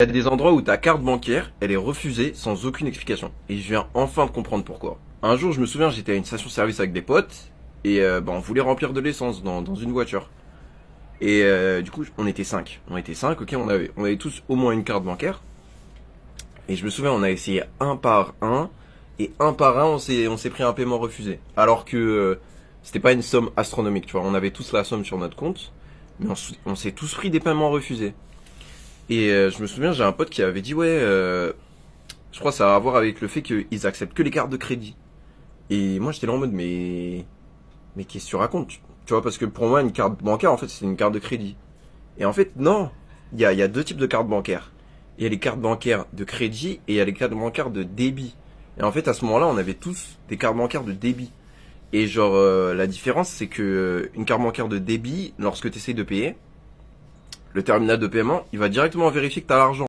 Il y a des endroits où ta carte bancaire, elle est refusée sans aucune explication. Et je viens enfin de comprendre pourquoi. Un jour, je me souviens, j'étais à une station-service avec des potes et on voulait remplir de l'essence dans une voiture. Et du coup, on était 5. On était 5, ok, on avait tous au moins une carte bancaire. Et je me souviens, on a essayé un par un. Et un par un, on s'est pris un paiement refusé. Alors que c'était pas une somme astronomique, tu vois. On avait tous la somme sur notre compte. Mais on s'est tous pris des paiements refusés. Et je me souviens, j'ai un pote qui avait dit, ouais, je crois que ça a à voir avec le fait qu'ils acceptent que les cartes de crédit. Et moi, j'étais là en mode, mais qu'est-ce que tu racontes? Tu vois, parce que pour moi, une carte bancaire, en fait, c'est une carte de crédit. Et en fait, non. Il y a deux types de cartes bancaires. Il y a les cartes bancaires de crédit et il y a les cartes bancaires de débit. Et en fait, à ce moment-là, on avait tous des cartes bancaires de débit. Et genre, la différence, c'est que une carte bancaire de débit, lorsque tu essayes de payer, le terminal de paiement, il va directement vérifier que tu as l'argent.